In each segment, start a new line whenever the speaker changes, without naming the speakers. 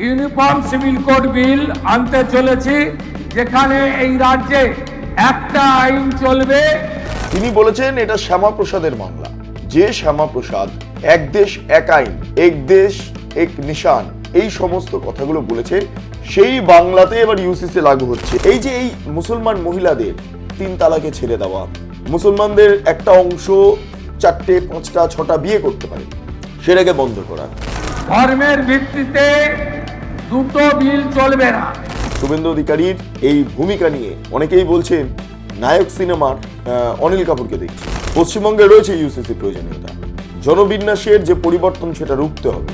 Uniform civil code বিল আনতে চলেছি, যেখানে এই রাজ্যে একটা আইন চলবে।
তিনি বলেছেন এটা শ্যামাপ্রসাদের বাংলা, যে শ্যামাপ্রসাদ এক দেশ এক আইন, এক দেশ এক নিশান, এই সমস্ত কথাগুলো বলেছে, সেই বাংলাতে এবার ইউসিসি লাগু হচ্ছে। এই যে এই মুসলমান মহিলাদের 3 তালাকে ছেড়ে দেওয়া, মুসলমানদের একটা অংশ 4টে 5টা 6টা বিয়ে করতে পারে, সেটাকে বন্ধ করা।
ধর্মের ভিত্তিতে দুটো বিল চলবে না।
শুভেন্দু অধিকারীর এই ভূমিকা নিয়ে অনেকেই বলছেন নায়ক সিনেমার অনিল কাপুরকে দেখছি। পশ্চিমবঙ্গে রয়েছে ইউসিসি প্রয়োজনীয়তা, জনবিন্যাসের যে পরিবর্তন সেটা রুখতে হবে,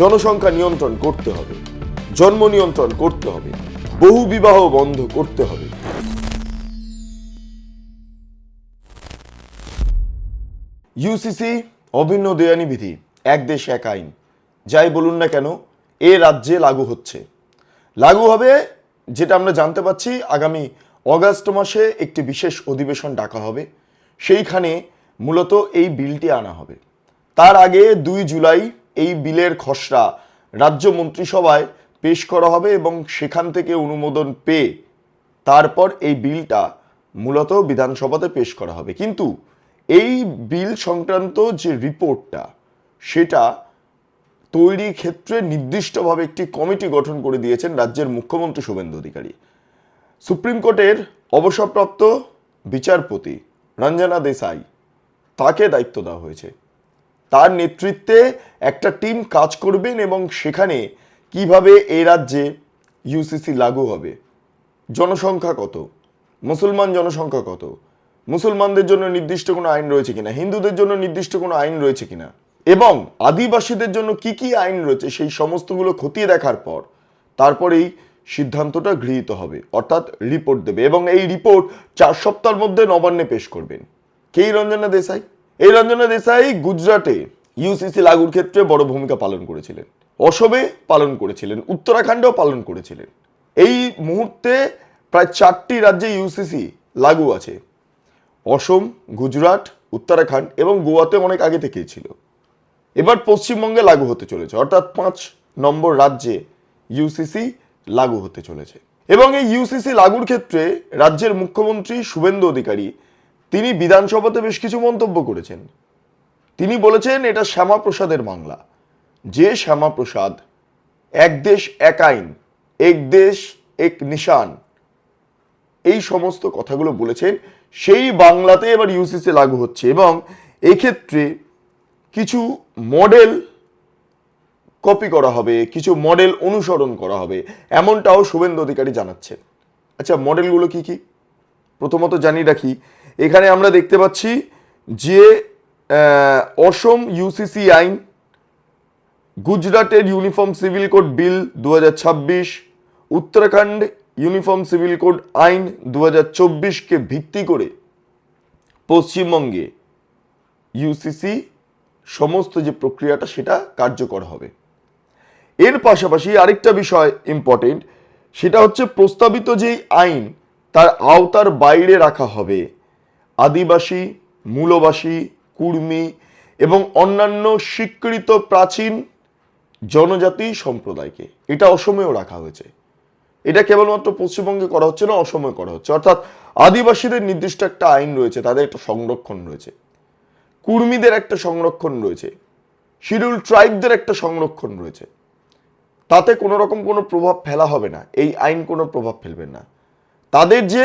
জনসংখ্যা নিয়ন্ত্রণ করতে হবে, জন্ম নিয়ন্ত্রণ করতে হবে, বহু বিবাহ বন্ধ করতে হবে। ইউসিসি অভিন্ন দেওয়ানি বিধি, এক দেশ এক আইন, যাই বলুন না কেন এ রাজ্যে লাগু হচ্ছে। লাগু হবে, যেটা আমরা জানতে পাচ্ছি আগামী অগাস্ট মাসে একটি বিশেষ অধিবেশন ডাকা হবে, সেইখানে মূলত এই বিলটি আনা হবে। তার আগে 2 জুলাই এই বিলের খসড়া রাজ্য মন্ত্রিসভায় পেশ করা হবে এবং সেখান থেকে অনুমোদন পেয়ে তারপর এই বিলটা মূলত বিধানসভাতে পেশ করা হবে। কিন্তু এই বিল সংক্রান্ত যে রিপোর্টটা, সেটা তৈরির ক্ষেত্রে নির্দিষ্টভাবে একটি কমিটি গঠন করে দিয়েছেন রাজ্যের মুখ্যমন্ত্রী শুভেন্দু অধিকারী। সুপ্রিম কোর্টের অবসরপ্রাপ্ত বিচারপতি রঞ্জনা দেসাই, তাকে দায়িত্ব দেওয়া হয়েছে। তার নেতৃত্বে একটা টিম কাজ করবেন এবং সেখানে কিভাবে এই রাজ্যে ইউসিসি লাগু হবে, জনসংখ্যা কত, মুসলমান জনসংখ্যা কত, মুসলমানদের জন্য নির্দিষ্ট কোনো আইন রয়েছে কিনা, হিন্দুদের জন্য নির্দিষ্ট কোনো আইন রয়েছে কিনা, এবং আদিবাসীদের জন্য কি কি আইন রয়েছে, সেই সমস্তগুলো খতিয়ে দেখার পর তারপরেই সিদ্ধান্তটা গৃহীত হবে, অর্থাৎ রিপোর্ট দেবে। এবং এই রিপোর্ট 4 সপ্তাহের মধ্যে নবান্নে পেশ করবেন। কে রঞ্জনা দেসাই? এই রঞ্জনা দেসাই গুজরাটে ইউসিসি লাগুর ক্ষেত্রে বড় ভূমিকা পালন করেছিলেন, অসমে পালন করেছিলেন, উত্তরাখণ্ডেও পালন করেছিলেন। এই মুহূর্তে প্রায় 4টি রাজ্যে ইউসিসি লাগু আছে, অসম, গুজরাট, উত্তরাখণ্ড এবং গোয়াতে অনেক আগে থেকেই ছিল। এবার পশ্চিমবঙ্গে লাগু হতে চলেছে, অর্থাৎ 5 নম্বর রাজ্যে ইউসিসি লাগু হতে চলেছে। এবং এই ইউসিসি লাগুর ক্ষেত্রে রাজ্যের মুখ্যমন্ত্রী শুভেন্দু অধিকারী তিনি বিধানসভাতে বেশ কিছু মন্তব্য করেছেন। তিনি বলেছেন এটা শ্যামাপ্রসাদের বাংলা, যে শ্যামাপ্রসাদ এক দেশ এক আইন, এক দেশ এক নিশান, এই সমস্ত কথাগুলো বলেছেন, সেই বাংলাতে এবার ইউসিসি লাগু হচ্ছে। এবং এক্ষেত্রে কিছু মডেল কপি করা হবে, কিছু মডেল অনুসরণ করা হবে, এমনটাও শুভেন্দু অধিকারী জানাচ্ছেন। আচ্ছা, মডেলগুলো কি কি? প্রথমত জানিয়ে রাখি, এখানে আমরা দেখতে পাচ্ছি যে অসম ইউসিসি আইন, গুজরাটের ইউনিফর্ম সিভিল কোড বিল 2026, উত্তরাখণ্ড ইউনিফর্ম সিভিল কোড আইন 2024কে ভিত্তি করে পশ্চিমবঙ্গে ইউসিসি সমস্ত যে প্রক্রিয়াটা সেটা কার্যকর হবে। এর পাশাপাশি আরেকটা বিষয় ইম্পর্টেন্ট, সেটা হচ্ছে প্রস্তাবিত যেই আইন তার আওতার বাইরে রাখা হবে আদিবাসী, মূলবাসী, কুর্মী এবং অন্যান্য স্বীকৃত প্রাচীন জনজাতি সম্প্রদায়কে। এটা অসমেও রাখা হয়েছে। এটা কেবলমাত্র পশ্চিমবঙ্গে করা হচ্ছে না, অসমে করা হচ্ছে। অর্থাৎ আদিবাসীদের নির্দিষ্ট একটা আইন রয়েছে, তাদের একটা সংরক্ষণ রয়েছে, কুর্মীদের একটা সংরক্ষণ রয়েছে, শিডিউল ট্রাইবদের একটা সংরক্ষণ রয়েছে। তাতে কোনো রকম কোনো প্রভাব ফেলা হবে না, এই আইন কোনো প্রভাব ফেলবে না। তাদের যে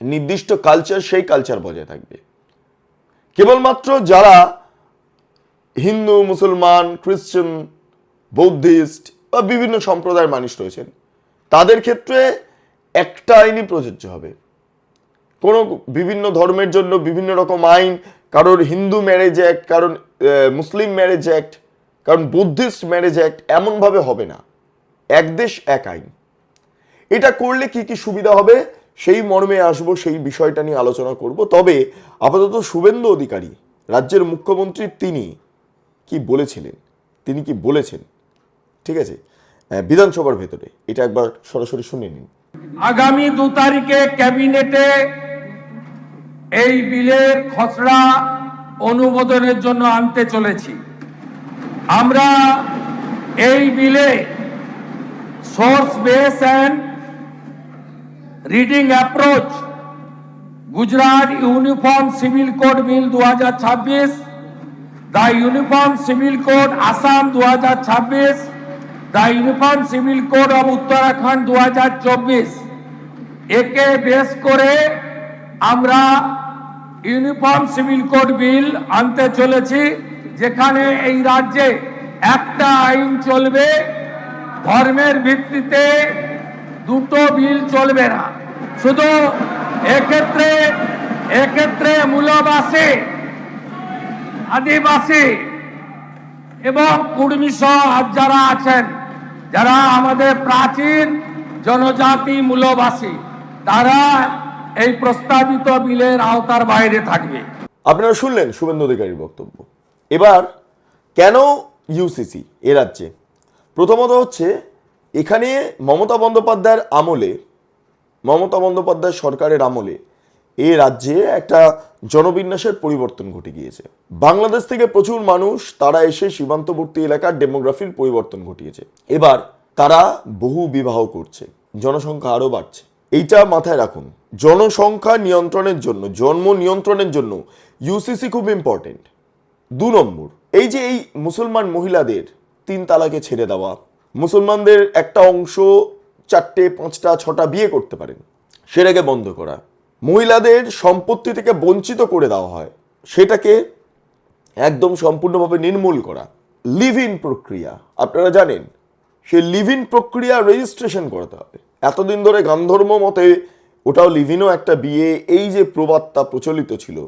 নির্দিষ্ট কালচার, সেই কালচার বজায় থাকবে। কেবলমাত্র যারা হিন্দু, মুসলমান, খ্রিস্টান, বৌদ্ধিস্ট বা বিভিন্ন সম্প্রদায়ের মানুষ রয়েছেন, তাদের ক্ষেত্রে একটা আইনই প্রযোজ্য হবে। কোনো বিভিন্ন ধর্মের জন্য বিভিন্ন রকম আইন, কারোর হিন্দু ম্যারেজ অ্যাক্ট, কারণ মুসলিম ম্যারেজ অ্যাক্ট, কারণ বুদ্ধিস্ট ম্যারেজ অ্যাক্ট, এমনভাবে হবে না। এক দেশ এক আইন। এটা করলে কি কি সুবিধা হবে সেই মর্মে আসবো, সেই বিষয়টা নিয়ে আলোচনা করব। তবে আপাতত শুভেন্দু অধিকারী রাজ্যের মুখ্যমন্ত্রী তিনি কি বলেছিলেন, তিনি কি বলেছেন, ঠিক আছে, বিধানসভার ভেতরে এটা একবার সরাসরি শুনে নিন।
আগামী 2 তারিখে ক্যাবিনেটে এই বিলের খসড়া অনুমোদনের জন্য আনতে চলেছি। আমরা এই বিলে source base and reading approach, Gujarat Uniform Civil Code Bill 2026, the Uniform Civil Code Assam 2026, the Uniform Civil Code of Uttarakhand 2024, একে বেস করে আমরা ইউনিফর্ম সিভিল কোড বিল আনতে চলেছি, যেখানে এই রাজ্যে একটা আইন চলবে, ধর্মের ভিত্তিতে দুটো বিল চলবে না। শুধু এক্ষেত্রে মূলবাসী, আদিবাসী এবং কুর্মী সহ যারা আছেন, যারা আমাদের প্রাচীন জনজাতি মূলবাসী, তারা এই প্রস্তাবিত বিলের আওতার বাইরে থাকবে।
আপনারা শুনলেন শুভেন্দু অধিকারীর বক্তব্য। এবার কেন ইউসিসি এ রাজ্যে? প্রথমত হচ্ছে, এখানে মমতা বন্দ্যোপাধ্যায় সরকারের আমলে এই রাজ্যে একটা জনবিন্যাসের পরিবর্তন ঘটে গিয়েছে। বাংলাদেশ থেকে প্রচুর মানুষ তারা এসে সীমান্তবর্তী এলাকার ডেমোগ্রাফির পরিবর্তন ঘটিয়েছে। এবার তারা বহু বিবাহ করছে, জনসংখ্যা আরও বাড়ছে। এইটা মাথায় রাখুন। জনসংখ্যা নিয়ন্ত্রণের জন্য, জন্ম নিয়ন্ত্রণের জন্য ইউসিসি খুব ইম্পর্টেন্ট। 2 নম্বর, এই যে এই মুসলমান মহিলাদের 3 তালাকে ছেড়ে দেওয়া, মুসলমানদের একটা অংশ 4টে 5টা 6টা বিয়ে করতে পারেন, সেটাকে বন্ধ করা, মহিলাদের সম্পত্তি থেকে বঞ্চিত করে দেওয়া হয়, সেটাকে একদম সম্পূর্ণভাবে নির্মূল করা। লিভ ইন প্রক্রিয়া, আপনারা জানেন সেই লিভ ইন প্রক্রিয়া রেজিস্ট্রেশন করতে হবে। এতদিন ধরে গান্ধর্ম মতে ওটাও লিভ ইনও একটা বিয়ে, এই যে প্রবাদটা প্রচলিত ছিল,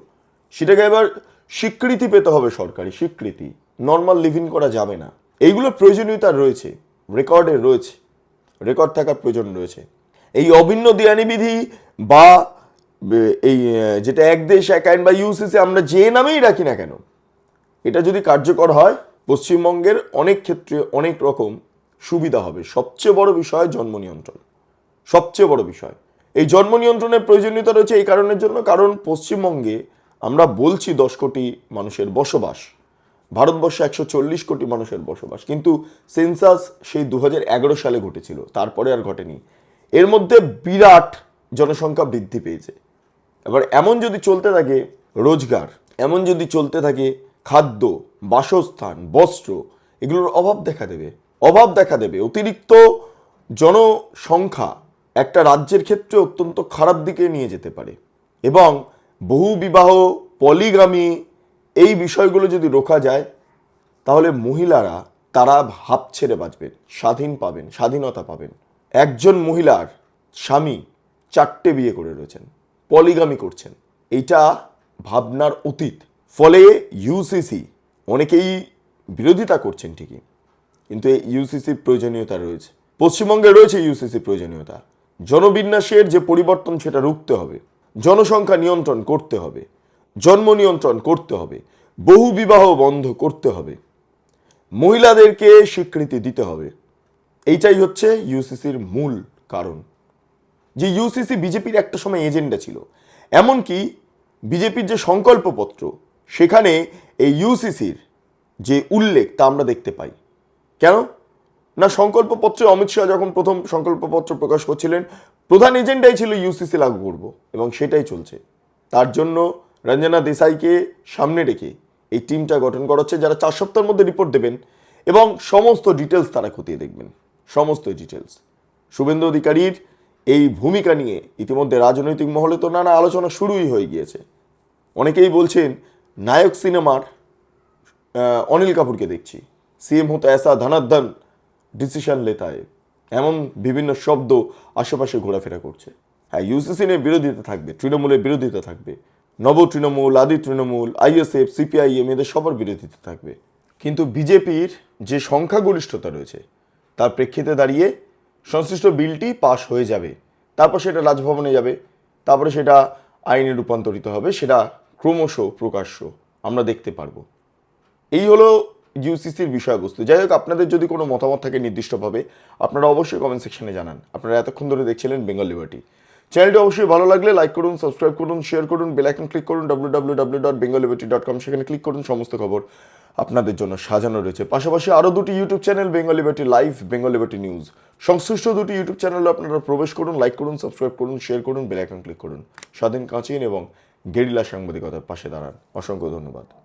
সেটাকে এবার স্বীকৃতি পেতে হবে, সরকারি স্বীকৃতি। নর্মাল লিভ ইন করা যাবে না। এইগুলো প্রয়োজনীয়তা রয়েছে, রেকর্ডে রয়েছে, রেকর্ড থাকার প্রয়োজন রয়েছে। এই অভিন্ন দেয়ানি বিধি বা এই যেটা এক দেশ এক আইন বা ইউসিসি আমরা যে নামেই রাখি না কেন, এটা যদি কার্যকর হয় পশ্চিমবঙ্গের অনেক ক্ষেত্রে অনেক রকম সুবিধা হবে। সবচেয়ে বড় বিষয় জন্ম নিয়ন্ত্রণ, সবচেয়ে বড় বিষয়। এই জন্ম নিয়ন্ত্রণের প্রয়োজনীয়তা রয়েছে এই কারণের জন্য, কারণ পশ্চিমবঙ্গে আমরা বলছি 10 কোটি মানুষের বসবাস, ভারতবর্ষে 140 কোটি মানুষের বসবাস, কিন্তু সেন্সাস সেই 2011 সালে ঘটেছিল, তারপরে আর ঘটেনি। এর মধ্যে বিরাট জনসংখ্যা বৃদ্ধি পেয়েছে। এবার এমন যদি চলতে থাকে রোজগার, এমন যদি চলতে থাকে খাদ্য, বাসস্থান, বস্ত্র, এগুলোর অভাব দেখা দেবে। অতিরিক্ত জনসংখ্যা একটা রাজ্যের ক্ষেত্রে অত্যন্ত খারাপ দিকে নিয়ে যেতে পারে। এবং বহু বিবাহ, পলিগামি, এই বিষয়গুলো যদি রোখা যায়, তাহলে মহিলারা তারা হাঁপ ছেড়ে বাঁচবেন, স্বাধীনতা পাবেন। একজন মহিলার স্বামী 4টে বিয়ে করে রয়েছেন, পলিগামি করছেন, এইটা ভাবনার অতীত। ফলে ইউসিসি অনেকেই বিরোধিতা করছেন ঠিকই, কিন্তু এই ইউসিসির প্রয়োজনীয়তা রয়েছে। পশ্চিমবঙ্গে রয়েছে ইউসিসির প্রয়োজনীয়তা। জনবিন্যাসের যে পরিবর্তন সেটা রুখতে হবে, জনসংখ্যা নিয়ন্ত্রণ করতে হবে, জন্ম নিয়ন্ত্রণ করতে হবে, বহু বিবাহ বন্ধ করতে হবে, মহিলাদেরকে স্বীকৃতি দিতে হবে। এইটাই হচ্ছে ইউসিসির মূল কারণ। যে ইউসিসি বিজেপির একটা সময় এজেন্ডা ছিল, এমনকি বিজেপির যে সংকল্পপত্র, সেখানে এই ইউসিসির যে উল্লেখ তা আমরা দেখতে পাই। কেন না, সংকল্পপত্রে অমিত শাহ যখন প্রথম সংকল্পপত্র প্রকাশ করছিলেন, প্রধান এজেন্ডাই ছিল ইউসিসি লাগু করব, এবং সেটাই চলছে। তার জন্য রঞ্জনা দেসাইকে সামনে রেখে এই টিমটা গঠন করা হচ্ছে, যারা 4 সপ্তাহের মধ্যে রিপোর্ট দেবেন এবং সমস্ত ডিটেলস তারা খতিয়ে দেখবেন, সমস্ত ডিটেলস। শুভেন্দু অধিকারীর এই ভূমিকা নিয়ে ইতিমধ্যে রাজনৈতিক মহলে তো নানা আলোচনা শুরুই হয়ে গিয়েছে। অনেকেই বলছেন নায়ক সিনেমার অনিল কাপুরকে দেখছি, সিএম হতো এসা ধনাধন ডিসিশন লেতা হয়, এমন বিভিন্ন শব্দ আশেপাশে ঘোরাফেরা করছে। হ্যাঁ, ইউসিসি নিয়ে বিরোধিতা থাকবে, তৃণমূলের বিরোধিতা থাকবে, নব তৃণমূল, আদি তৃণমূল, আইএসএফ, সিপিআইএম, এদের সবার বিরোধিতা থাকবে। কিন্তু বিজেপির যে সংখ্যাগরিষ্ঠতা রয়েছে তার প্রেক্ষিতে দাঁড়িয়ে সংশ্লিষ্ট বিলটি পাশ হয়ে যাবে, তারপর সেটা রাজভবনে যাবে, তারপরে সেটা আইনে রূপান্তরিত হবে, সেটা ক্রমশ প্রকাশ্য আমরা দেখতে পারবো। এই হলো ইউসিসির বিষয়বস্তু। যাই হোক, আপনাদের যদি কোনো মতামত থাকে নির্দিষ্টভাবে, আপনারা অবশ্যই কমেন্ট সেকশনে জানান। আপনারা এতক্ষণ ধরে দেখছিলেন বেঙ্গল লিবার্টি। চ্যানেলটি অবশ্যই ভালো লাগলে লাইক করুন, সাবস্ক্রাইব করুন, শেয়ার করুন, বেল আইকন ক্লিক করুন, www.bengalliberty.com, সেখানে ক্লিক করুন, সমস্ত খবর আপনাদের জন্য সাজানো রয়েছে। পাশাপাশি আরও দুটি YouTube channel, Bengal liberty live, Bengal liberty news. সংশ্লিষ্ট দুটি ইউটিউব চ্যানেলে আপনারা প্রবেশ করুন, লাইক করুন, সাবস্ক্রাইব করুন, শেয়ার করুন, বেল আইকন ক্লিক করুন। স্বাধীন কাঁচিন এবং গেরিলা সাংবাদিকতার পাশে দাঁড়ান। অসংখ্য ধন্যবাদ।